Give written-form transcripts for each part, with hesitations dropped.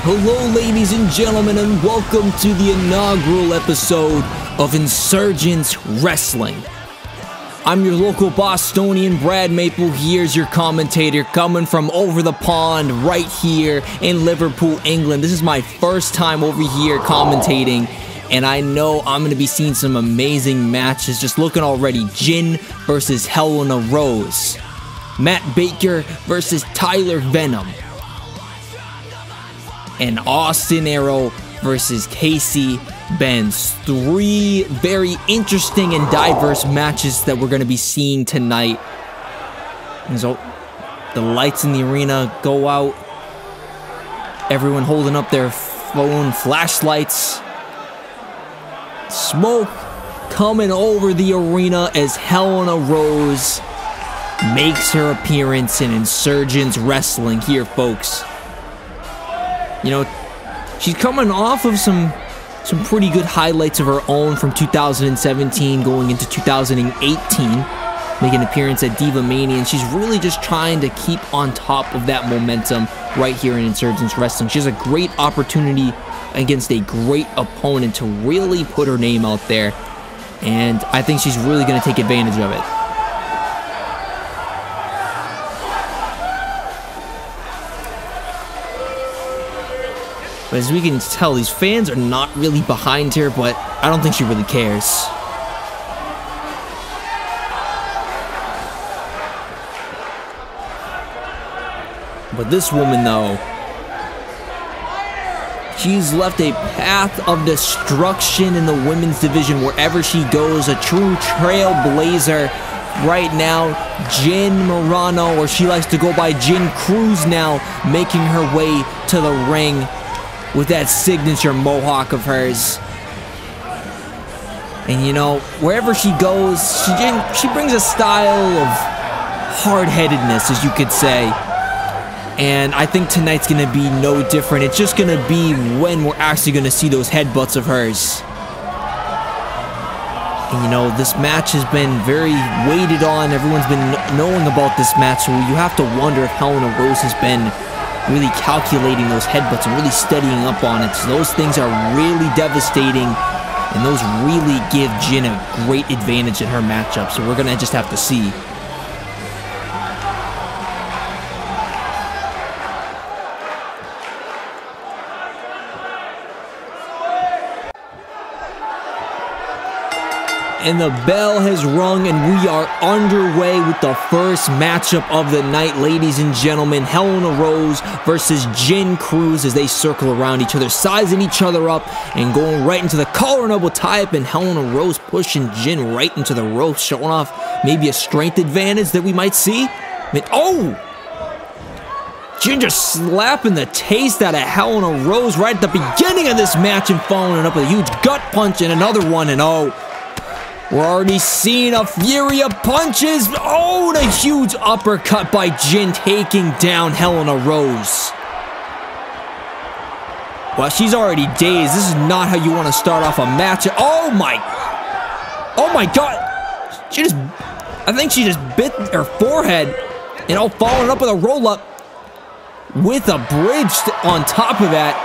Hello ladies and gentlemen, and welcome to the inaugural episode of Insurgence Wrestling. I'm your local Bostonian, Brad Maple. Here's your commentator coming from over the pond right here in Liverpool, England. This is my first time over here commentating, and I know I'm going to be seeing some amazing matches. Just looking already, Jin versus Helena Rose, Matt Baker versus Tyler Venom, and Austin Arrow versus Casey Benz. Three very interesting and diverse matches that we're going to be seeing tonight. And so the lights in the arena go out. Everyone holding up their phone flashlights. Smoke coming over the arena as Helena Rose makes her appearance in Insurgence Wrestling here, folks. You know, she's coming off of some pretty good highlights of her own from 2017 going into 2018, making an appearance at Diva Mania, and she's really just trying to keep on top of that momentum right here in Insurgence Wrestling. She has a great opportunity against a great opponent to really put her name out there, and I think she's really going to take advantage of it. But as we can tell, these fans are not really behind her, but I don't think she really cares. But this woman, though, she's left a path of destruction in the women's division wherever she goes. A true trailblazer right now. Jin Morano, or she likes to go by Jin Cruz now, making her way to the ring with that signature mohawk of hers. And you know, wherever she goes, she brings a style of hard-headedness, as you could say. And I think tonight's gonna be no different. It's just gonna be when we're actually gonna see those headbutts of hers. And you know, this match has been very waited on. Everyone's been knowing about this match, so you have to wonder if Helena Rose has been really calculating those headbutts and really studying up on it. So those things are really devastating, and those really give Jin a great advantage in her matchup. So we're gonna just have to see. And the bell has rung, and we are underway with the first matchup of the night, ladies and gentlemen. Helena Rose versus Jin Cruz as they circle around each other, sizing each other up and going right into the collar and elbow tie-up, and Helena Rose pushing Jin right into the ropes, showing off maybe a strength advantage that we might see. I mean, oh! Jin just slapping the taste out of Helena Rose right at the beginning of this match and following it up with a huge gut punch and another one, and oh, we're already seeing a fury of punches. Oh, and a huge uppercut by Jin, taking down Helena Rose. Well, she's already dazed. This is not how you want to start off a match. Oh my God. I think she just bit her forehead, and all following up with a roll up with a bridge on top of that,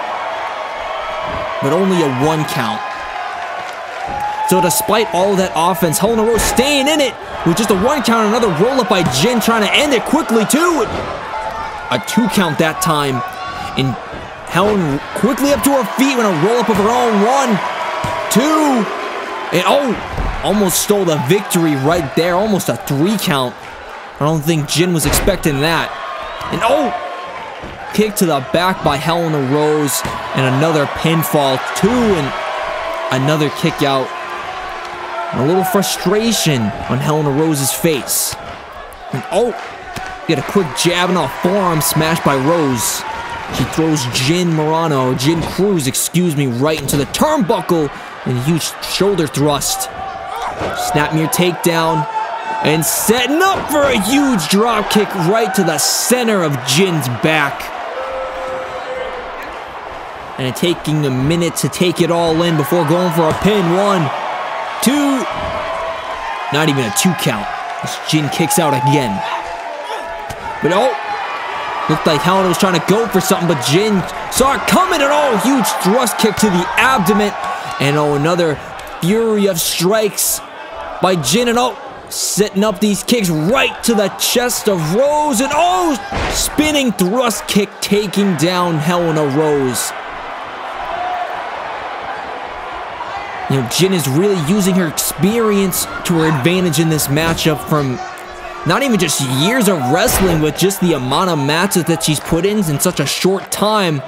but only a 1 count. So despite all of that offense, Helena Rose staying in it with just a 1 count, another roll-up by Jin, trying to end it quickly too. A 2 count that time, and Helena quickly up to her feet with a roll-up of her own. 1, 2, and oh, almost stole the victory right there, almost a 3 count. I don't think Jin was expecting that. And oh, kick to the back by Helena Rose, and another pinfall too, and another kick out. And a little frustration on Helena Rose's face. And oh, get a quick jab and a forearm smash by Rose. She throws Jin Cruz, right into the turnbuckle, and a huge shoulder thrust. Snapmere takedown, and setting up for a huge drop kick right to the center of Jin's back. And taking a minute to take it all in before going for a pin. 1, 2, not even a 2 count. As Jin kicks out again. But oh, Looked like Helena was trying to go for something, but Jin saw it coming, and oh, huge thrust kick to the abdomen. And oh, another fury of strikes by Jin, and oh, setting up these kicks right to the chest of Rose, and oh, spinning thrust kick taking down Helena Rose. You know, Jin is really using her experience to her advantage in this matchup from not even just years of wrestling, but just the amount of matches that she's put in such a short time.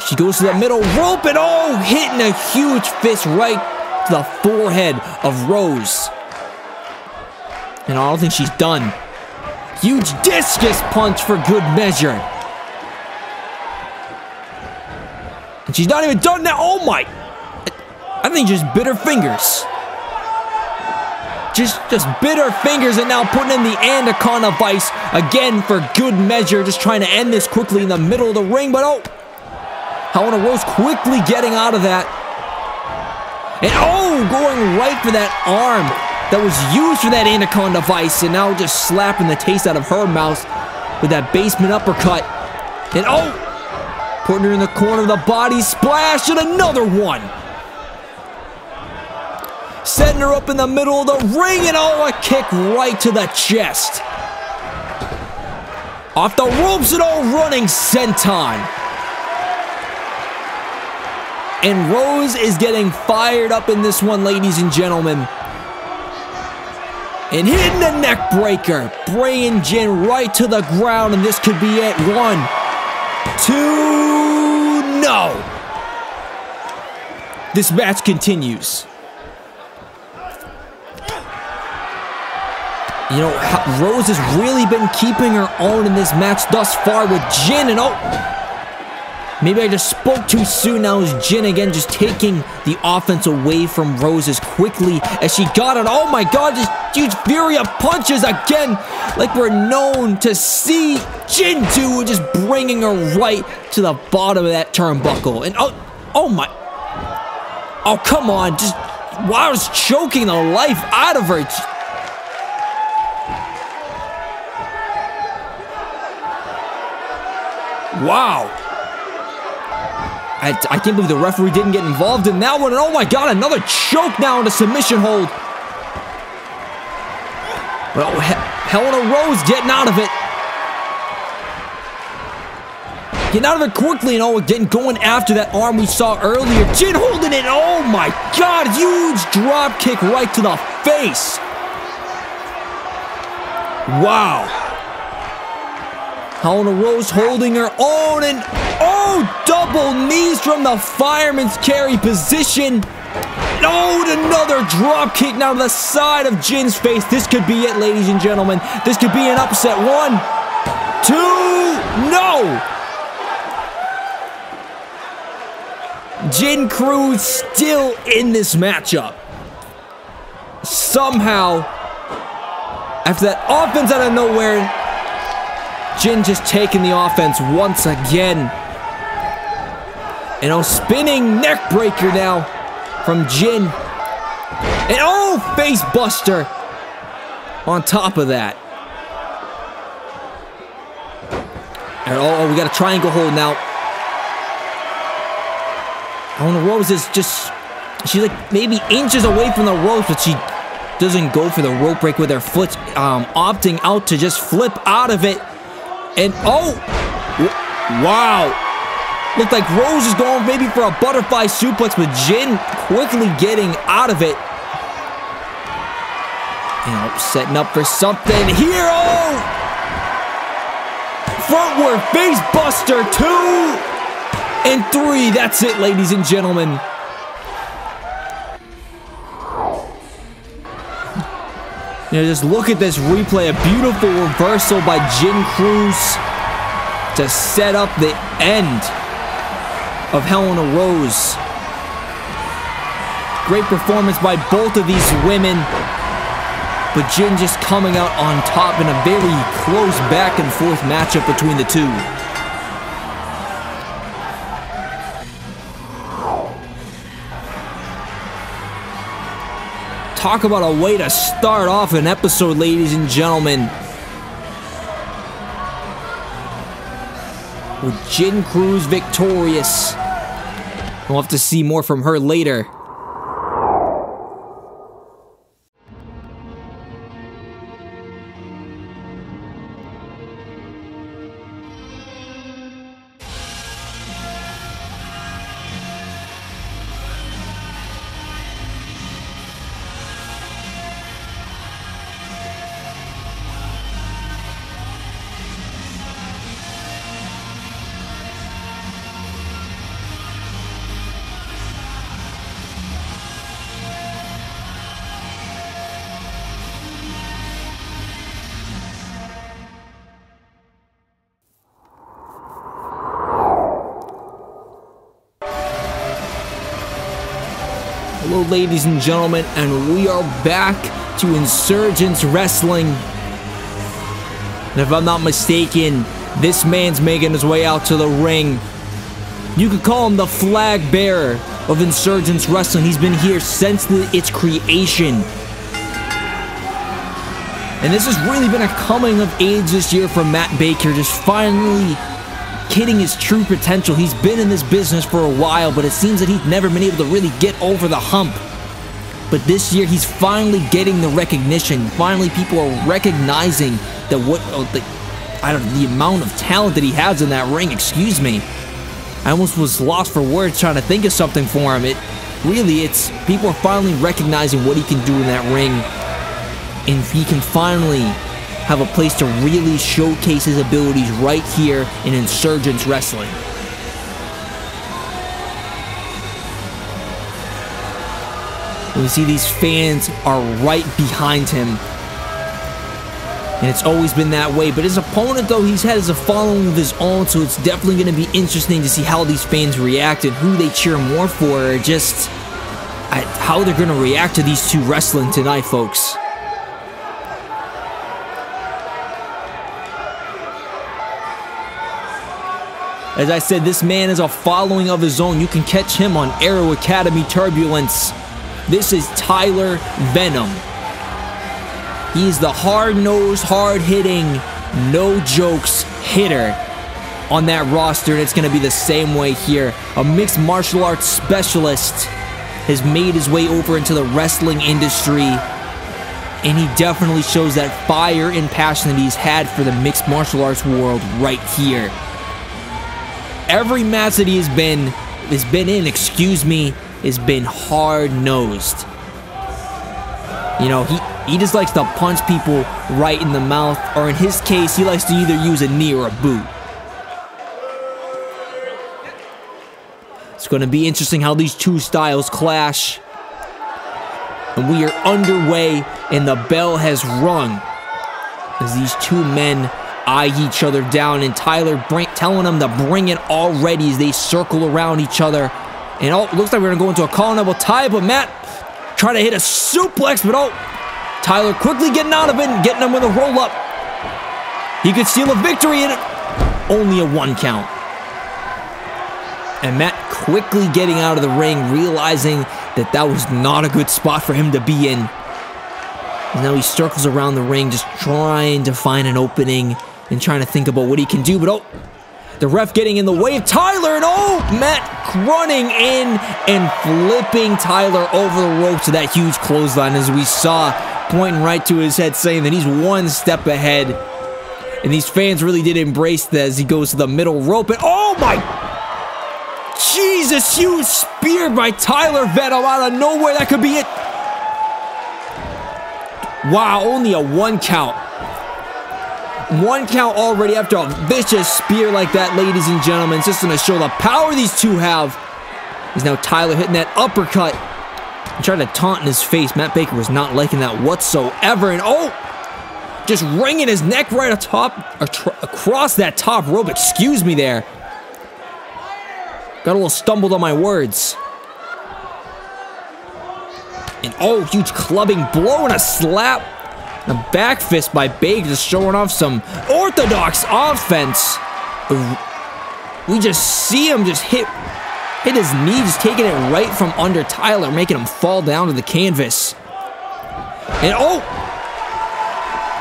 She goes to the middle rope, and oh, hitting a huge fist right to the forehead of Rose. And I don't think she's done. Huge discus punch for good measure. And she's not even done now. Oh my. I think just bit her fingers. Just bit her fingers, and now putting in the Anaconda Vice again for good measure. Just trying to end this quickly in the middle of the ring, but oh. Helena Rose quickly getting out of that. And oh, going right for that arm that was used for that Anaconda Vice, and now just slapping the taste out of her mouth with that basement uppercut. And oh, putting her in the corner of the body splash, and another one. Setting her up in the middle of the ring, and oh, a kick right to the chest. Off the ropes, and oh, running senton. And Rose is getting fired up in this one, ladies and gentlemen. And hitting the neck breaker, bringing Jin right to the ground, and this could be it. 1, 2, no. This match continues. You know, Rose has really been keeping her own in this match thus far with Jin, and oh, maybe I just spoke too soon. Now is Jin again just taking the offense away from Rose as quickly as she got it. Oh my God, this huge fury of punches again, like we're known to see Jin do, just bringing her right to the bottom of that turnbuckle. And oh my, oh come on, just wow, just choking the life out of her. Wow. I can't believe the referee didn't get involved in that one. And oh my God, another choke now into submission hold. Well, Helena Rose getting out of it. Getting out of it quickly, and oh, again, going after that arm we saw earlier. Jin holding it. Oh my God, huge drop kick right to the face. Wow. Helena Rose holding her own, and oh, double knees from the fireman's carry position. Oh, another drop kick now to the side of Jin's face. This could be it, ladies and gentlemen. This could be an upset. 1, 2, no. Jin Cruz still in this matchup. Somehow, after that offense out of nowhere, Jin just taking the offense once again. And oh, spinning neck breaker now from Jin. And oh, face buster on top of that. And oh, we got a triangle hold now. Helena Rose is just, she's like maybe inches away from the ropes, but she doesn't go for the rope break with her foot, opting out to just flip out of it. And oh, wow. Looked like Rose is going maybe for a butterfly suplex, but Jin quickly getting out of it. You know, setting up for something here. Oh! Frontward face buster, 2 and 3. That's it, ladies and gentlemen. You know, just look at this replay. A beautiful reversal by Jin Cruz to set up the end of Helena Rose. Great performance by both of these women, but Jin just coming out on top in a very close back and forth matchup between the two. Talk about a way to start off an episode, ladies and gentlemen. with Jin Cruz victorious. We'll have to see more from her later. Hello, ladies and gentlemen, and we are back to Insurgence Wrestling. And if I'm not mistaken, this man's making his way out to the ring. You could call him the flag bearer of Insurgence Wrestling. He's been here since its creation. And this has really been a coming of age this year for Matt Baker, just finally hitting his true potential. He's been in this business for a while, but it seems that he's never been able to really get over the hump. But this year, he's finally getting the recognition. Finally, people are recognizing that the amount of talent that he has in that ring. Excuse me. I almost was lost for words trying to think of something for him. People are finally recognizing what he can do in that ring, and he can finally have a place to really showcase his abilities right here in Insurgence Wrestling. And we see these fans are right behind him. And it's always been that way. But his opponent, though, he's had a following of his own, so it's definitely going to be interesting to see how these fans react and who they cheer more for, or just how they're going to react to these two wrestling tonight, folks. As I said, this man is a following of his own. You can catch him on Arrow Academy Turbulence. This is Tyler Venom. He's the hard-nosed, hard-hitting, no-jokes hitter on that roster, and it's going to be the same way here. A mixed martial arts specialist has made his way over into the wrestling industry, and he definitely shows that fire and passion that he's had for the mixed martial arts world right here. Every match that he has been in, has been hard-nosed. You know, he just likes to punch people right in the mouth, or in his case, he likes to either use a knee or a boot. It's going to be interesting how these two styles clash. And we are underway, and the bell has rung as these two men eye each other down, and Tyler telling them to bring it already as they circle around each other. And it looks like we're going to go into a collar tie, but Matt trying to hit a suplex, but Tyler quickly getting out of it and getting him with a roll-up. He could steal a victory in it. Only a 1 count. And Matt quickly getting out of the ring, realizing that that was not a good spot for him to be in. And now he circles around the ring, just trying to find an opening and trying to think about what he can do, but the ref getting in the way of Tyler, and Matt running in and flipping Tyler over the rope to that huge clothesline, as we saw, pointing right to his head, saying that he's 1 step ahead. And these fans really did embrace that as he goes to the middle rope, and oh my Jesus, huge spear by Tyler Venom out of nowhere. That could be it. Wow, only a 1 count. 1 count already after a vicious spear like that, ladies and gentlemen. It's just going to show the power these two have. Is now Tyler hitting that uppercut and trying to taunt in his face. Matt Baker was not liking that whatsoever. And just wringing his neck right across that top rope. Excuse me there. Got a little stumbled on my words. And huge clubbing blow and a slap. A back fist by Baker, just showing off some orthodox offense. We just see him just hit his knee, just taking it right from under Tyler, making him fall down to the canvas. And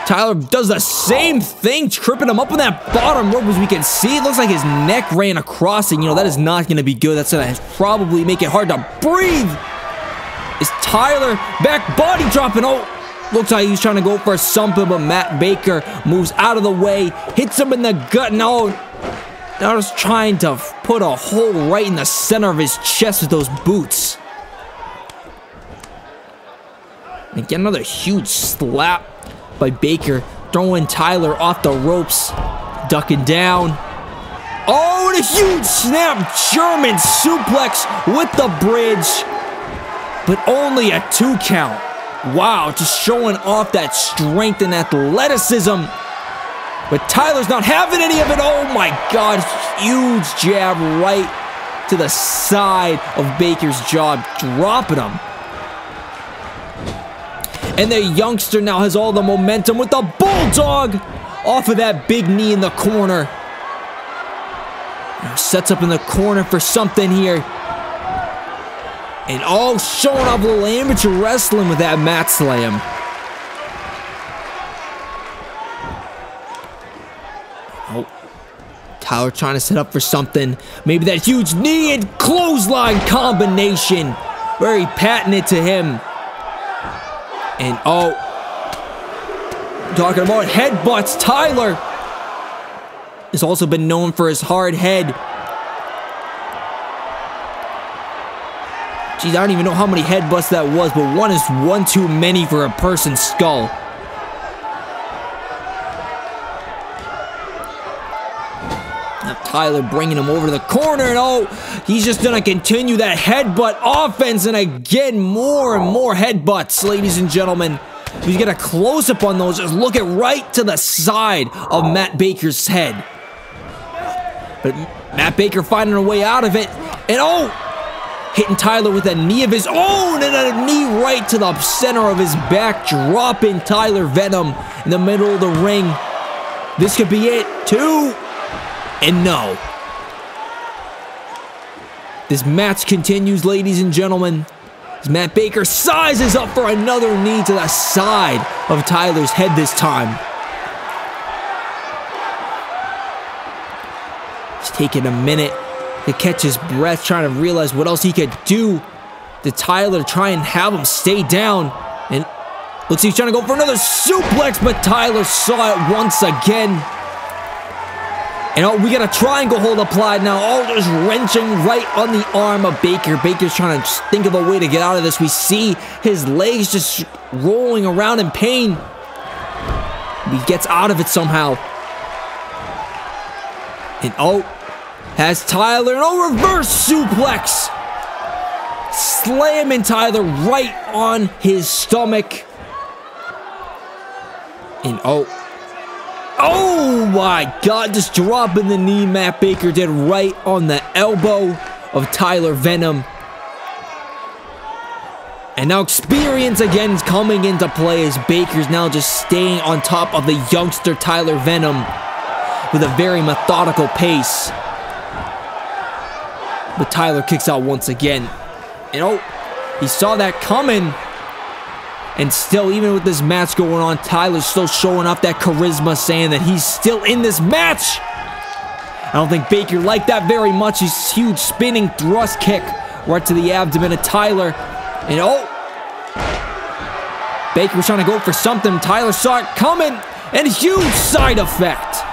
Tyler does the same thing, tripping him up on that bottom rope. As we can see, it looks like his neck ran across, and that is not going to be good. That's going to probably make it hard to breathe. Is Tyler back body dropping? Oh, looks like he's trying to go for something, but Matt Baker moves out of the way, hits him in the gut. No, now just trying to put a hole right in the center of his chest with those boots. And get another huge slap by Baker, throwing Tyler off the ropes, ducking down. Oh, and a huge snap German suplex with the bridge, but only a 2 count. Wow, just showing off that strength and athleticism. But Tyler's not having any of it. Oh my God, huge jab right to the side of Baker's jaw, dropping him. And the youngster now has all the momentum with the bulldog off of that big knee in the corner. Now sets up in the corner for something here. And showing off a little amateur wrestling with that mat slam. Tyler trying to set up for something. Maybe that huge knee and clothesline combination. Very patented to him. And talking about headbutts, Tyler has also been known for his hard head. Geez, I don't even know how many headbutts that was, but one is one too many for a person's skull. Now Tyler bringing him over to the corner, and he's just gonna continue that headbutt offense, and again, more and more headbutts, ladies and gentlemen. We get a close-up on those, just look right to the side of Matt Baker's head. But Matt Baker finding a way out of it, and hitting Tyler with a knee of his own, and a knee right to the center of his back, dropping Tyler Venom in the middle of the ring. This could be it, 2, and no. This match continues, ladies and gentlemen, as Matt Baker sizes up for another knee to the side of Tyler's head this time. He's taking a minute to catch his breath, trying to realize what else he could do to Tyler, try and have him stay down. And looks like he's trying to go for another suplex, but Tyler saw it once again. And we got a triangle hold applied now. Just wrenching right on the arm of Baker. Baker's trying to think of a way to get out of this. We see his legs just rolling around in pain. He gets out of it somehow. And has Tyler, and reverse suplex. Slamming Tyler right on his stomach. And oh my God, just dropping the knee Matt Baker did right on the elbow of Tyler Venom. And now experience again is coming into play as Baker's now just staying on top of the youngster Tyler Venom with a very methodical pace. But Tyler kicks out once again. And he saw that coming. And still, even with this match going on, Tyler's still showing off that charisma, saying that he's still in this match. I don't think Baker liked that very much. His huge spinning thrust kick right to the abdomen of Tyler. And Baker was trying to go for something. Tyler saw it coming. And huge side effect.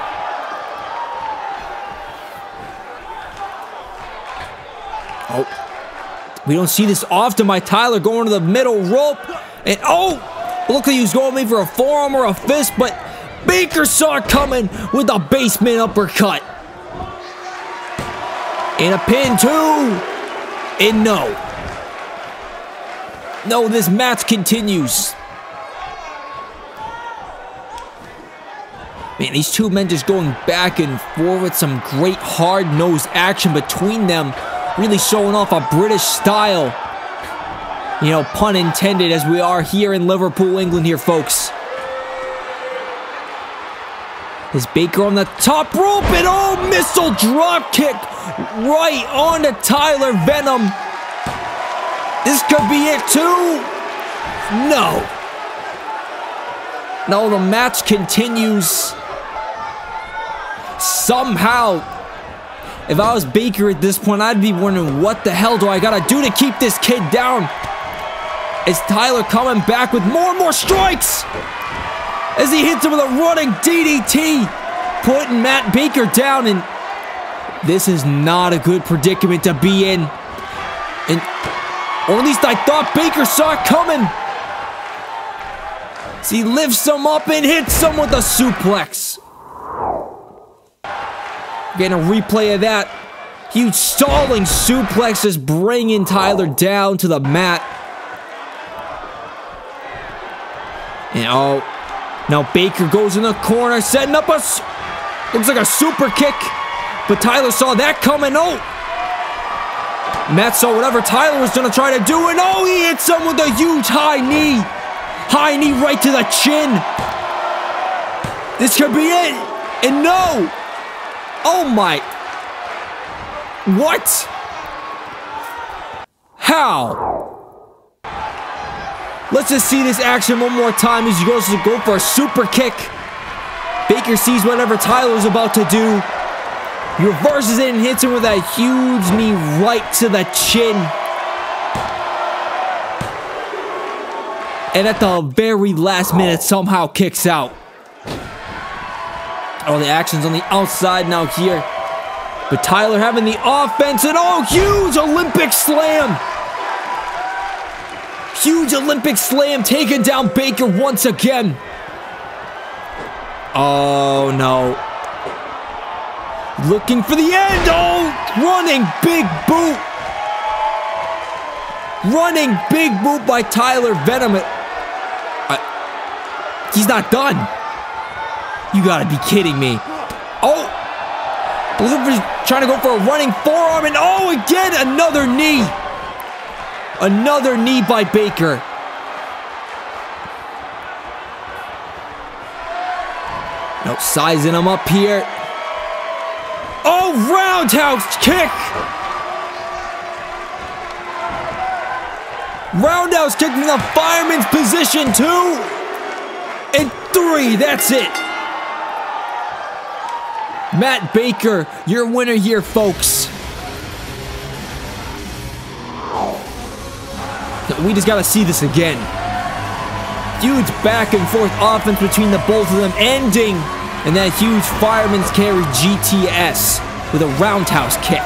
We don't see this often by Tyler going to the middle rope. And look like he was going maybe for a forearm or a fist, but Baker saw it coming with a basement uppercut. And a pin too. And no, this match continues. Man, these two men just going back and forth with some great hard-nosed action between them. Really showing off a British style. Pun intended, as we are here in Liverpool, England here, folks. Is Baker on the top rope, and missile drop kick right onto Tyler Venom. This could be it too. No. No, the match continues. Somehow, if I was Baker at this point, I'd be wondering, what the hell do I gotta do to keep this kid down? Is Tyler coming back with more and more strikes? As he hits him with a running DDT, putting Matt Baker down, and this is not a good predicament to be in. Or at least I thought Baker saw it coming. As he lifts him up and hits him with a suplex. Getting a replay of that. Huge stalling suplex is bringing Tyler down to the mat. And oh, now Baker goes in the corner, setting up looks like a super kick. But Tyler saw that coming. Oh, Matt saw whatever Tyler was gonna try to do, and oh, he hits him with a huge high knee. High knee right to the chin. This could be it. And no. Oh my. What? How? Let's just see this action one more time as he goes to go for a super kick. Baker sees whatever Tyler's about to do. He reverses it and hits him with a huge knee right to the chin. And at the very last minute, somehow kicks out. Oh, the action's on the outside now here. But Tyler having the offense, and oh, huge Olympic slam. Huge Olympic slam, taking down Baker once again. Oh, no. Looking for the end. Oh, running big boot. Running big boot by Tyler Venom. He's not done. You gotta be kidding me. Oh, trying to go for a running forearm, and oh, again, another knee. Another knee by Baker. Nope, sizing him up here. Oh, roundhouse kick. Roundhouse kick from the fireman's position, 2 and 3. That's it. Matt Baker, your winner here, folks. We just gotta see this again. Huge back and forth offense between the both of them, ending in that huge fireman's carry GTS with a roundhouse kick.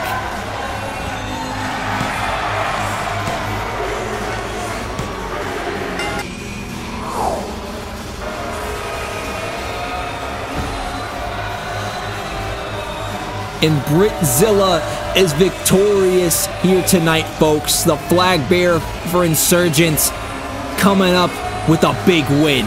And Britzilla is victorious here tonight, folks. The flag bearer for Insurgents coming up with a big win.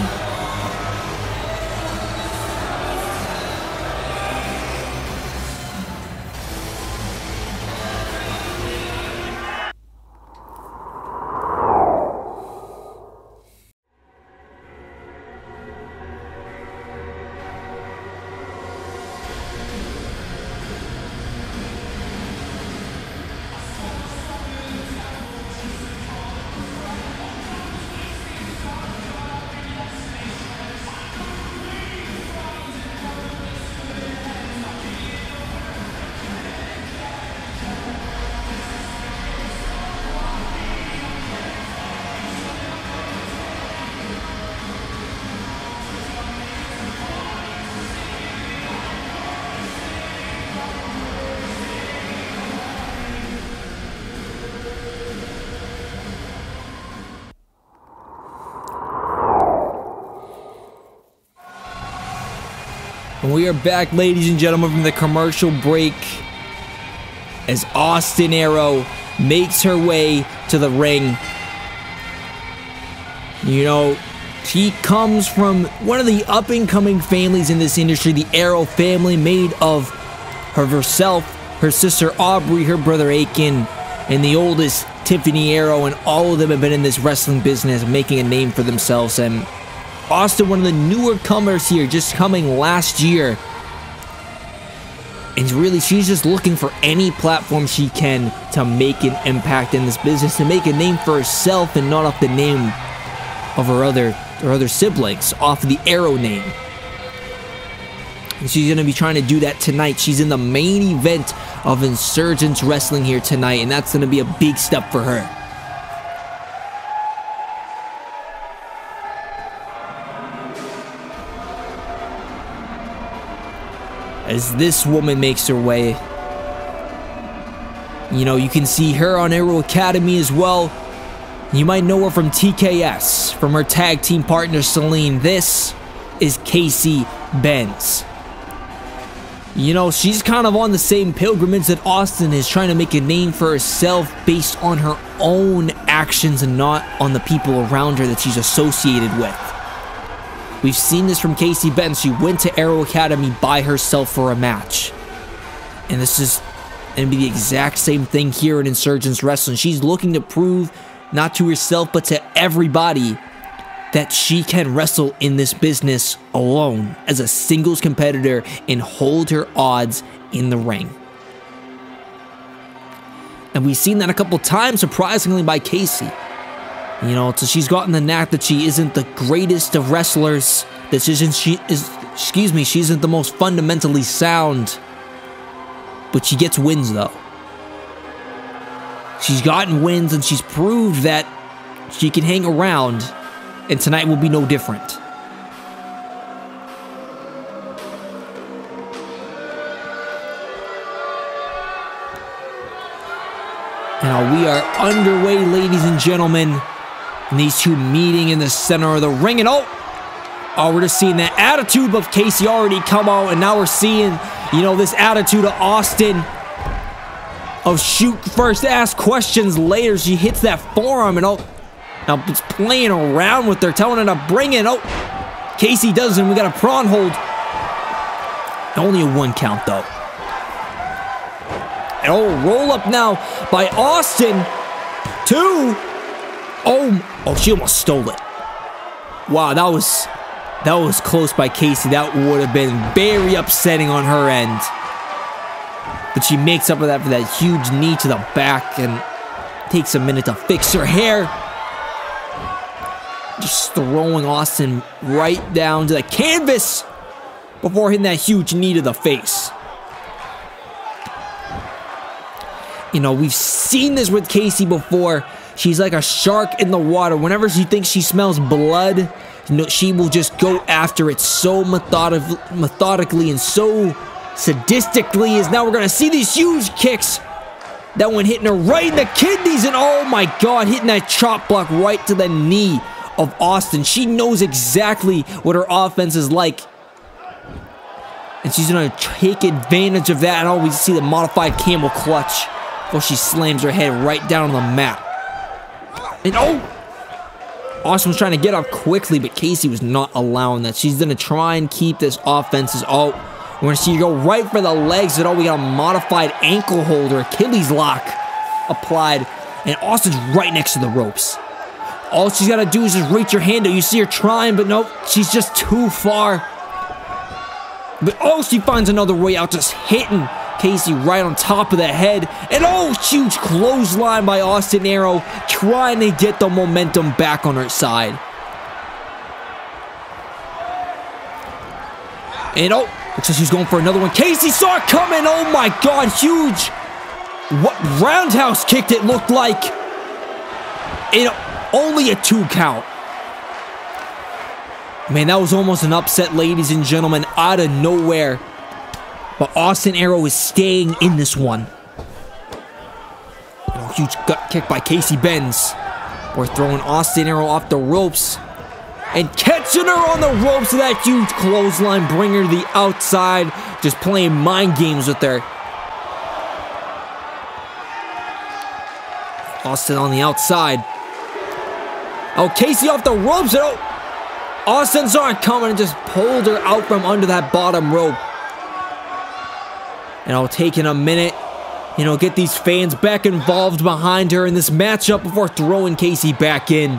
And we are back, ladies and gentlemen, from the commercial break as Austin Arrow makes her way to the ring. You know, she comes from one of the up-and-coming families in this industry, the Arrow family, made of herself, her sister Aubrey, her brother Aiken, and the oldest, Tiffany Arrow, and all of them have been in this wrestling business, making a name for themselves. And Austin, one of the newer comers here, just coming last year. And really, she's just looking for any platform she can to make an impact in this business, to make a name for herself and not off the name of her other her other siblings off of the Arrow name. And she's going to be trying to do that tonight. She's in the main event of Insurgence Wrestling here tonight, and that's going to be a big step for her. As this woman makes her way, you know, you can see her on Arrow Academy as well. You might know her from TKS, from her tag team partner Celine. This is Casey Benz. You know, she's kind of on the same pilgrimage that Austin is, trying to make a name for herself based on her own actions and not on the people around her that she's associated with. We've seen this from Casey Benz. She went to Arrow Academy by herself for a match. And this is going to be the exact same thing here in Insurgence Wrestling. She's looking to prove, not to herself, but to everybody, that she can wrestle in this business alone as a singles competitor and hold her odds in the ring. And we've seen that a couple times, surprisingly, by Casey. You know, so she's gotten the knack that she isn't the greatest of wrestlers. That she isn't the most fundamentally sound. But she gets wins, though. She's gotten wins, and she's proved that she can hang around. And tonight will be no different. Now we are underway, ladies and gentlemen. And these two meeting in the center of the ring. And we're just seeing that attitude of Casey already come out. And now we're seeing, you know, this attitude of Austin of shoot first, ask questions later. She hits that forearm and now it's playing around with her, telling her to bring it. Casey does, and we got a prawn hold. Only a 1 count, though. And roll up now by Austin. 2. Oh, she almost stole it. Wow, that was close by Casey. That would have been very upsetting on her end. But she makes up for that huge knee to the back and takes a minute to fix her hair. Just throwing Austin right down to the canvas before hitting that huge knee to the face. You know, we've seen this with Casey before. She's like a shark in the water. Whenever she thinks she smells blood, you know, she will just go after it so methodically and so sadistically. As now we're going to see these huge kicks. That one hitting her right in the kidneys. And oh my God, hitting that chop block right to the knee of Austin. She knows exactly what her offense is like. And she's going to take advantage of that. And we see the modified camel clutch before she slams her head right down on the mat. And Austin was trying to get up quickly, but Casey was not allowing that. She's going to try and keep this offense. We're going to see her go right for the legs. And we got a modified ankle holder, Achilles lock applied. And Austin's right next to the ropes. All she's got to do is just reach her hand out. You see her trying, but nope, she's just too far. But she finds another way out, just hitting Casey right on top of the head. And huge clothesline by Austin Arrow, trying to get the momentum back on her side. And looks like she's going for another one. Casey saw it coming. Oh my God, huge. What roundhouse kicked it looked like. And only a 2 count. Man, that was almost an upset, ladies and gentlemen, out of nowhere. But Austin Arrow is staying in this one. Huge gut kick by Casey Benz. We're throwing Austin Arrow off the ropes. And catching her on the ropes with that huge clothesline. Bring her to the outside. Just playing mind games with her. Austin on the outside. Casey off the ropes. Austin saw it coming and just pulled her out from under that bottom rope. And taking a minute, get these fans back involved behind her in this matchup before throwing Casey back in.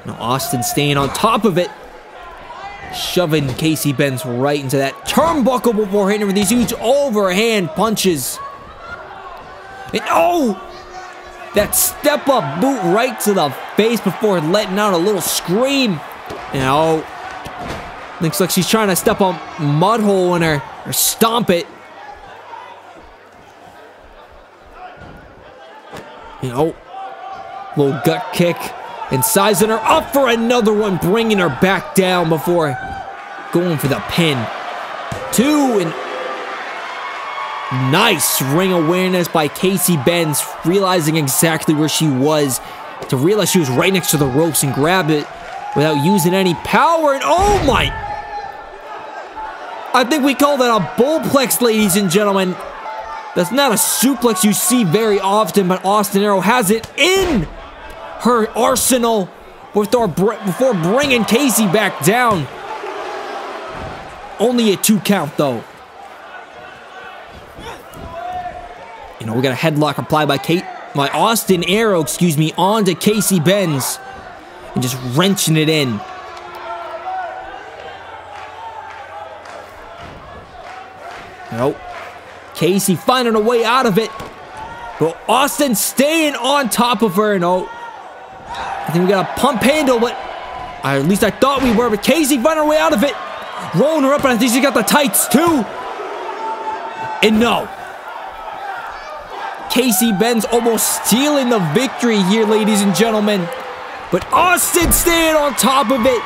Now Austin staying on top of it, shoving Casey Benz right into that turnbuckle before hitting her with these huge overhand punches. And That step-up boot right to the face before letting out a little scream. You know, looks like she's trying to step a mud hole in her or stomp it. You know, little gut kick and sizing her up for another one, bringing her back down before going for the pin. 2 and nice ring awareness by Casey Benz, realizing exactly where she was, to realize she was right next to the ropes and grab it without using any power. And oh my, I think we call that a bullplex, ladies and gentlemen. That's not a suplex you see very often, but Austin Aero has it in her arsenal before bringing Casey back down. Only a 2 count though. You know, we got a headlock applied by Austin Aero, excuse me, onto Casey Benz. And just wrenching it in. Nope. Casey finding a way out of it. But Austin staying on top of her. No. I think we got a pump handle, but at least I thought we were. But Casey finding her way out of it. Rolling her up, and I think she got the tights too. And no. Casey Benz almost stealing the victory here, ladies and gentlemen. But Austin staying on top of it.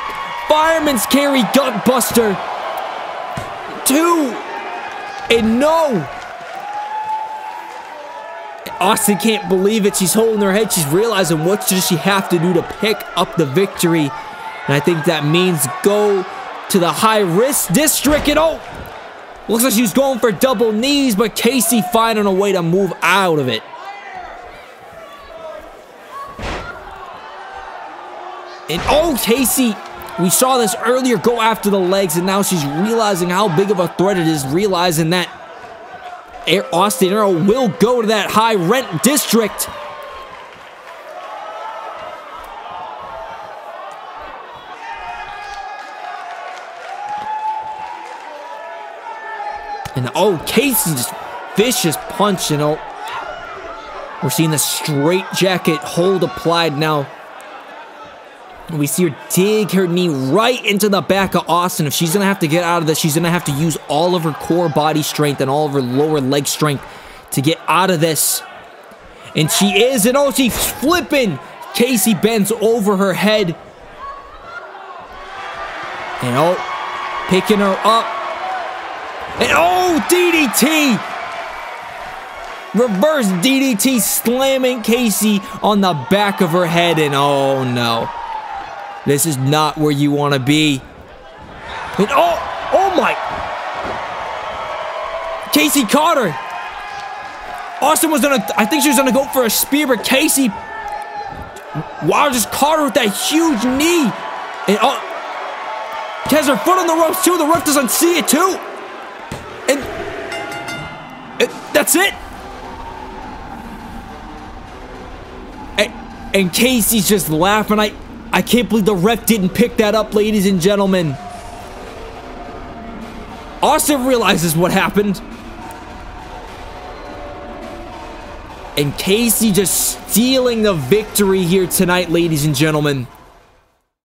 Fireman's carry gut buster. 2. And no. Austin can't believe it. She's holding her head. She's realizing what does she have to do to pick up the victory. And I think that means go to the high-risk district. And oh, looks like she was going for double knees, but Casey finding a way to move out of it. And oh, Casey, we saw this earlier, go after the legs, and now she's realizing how big of a threat it is, realizing that Austin Aero will go to that high rent district. And oh, Casey just vicious punch, you know. We're seeing the straight jacket hold applied now. We see her dig her knee right into the back of Austin. If she's going to have to get out of this, she's going to have to use all of her core body strength and all of her lower leg strength to get out of this. And she is, and oh, she's flipping Casey Benz over her head. And oh, picking her up. And oh, DDT! Reverse DDT slamming Casey on the back of her head. And oh no. This is not where you want to be. And oh my. Casey caught her. Austin was gonna, I think she was gonna go for a spear, but Casey, wow, just caught her with that huge knee. And oh, she has her foot on the ropes too. The ref doesn't see it too. And that's it. And Casey's just laughing. I can't believe the ref didn't pick that up, ladies and gentlemen. Austin realizes what happened. And Casey just stealing the victory here tonight, ladies and gentlemen.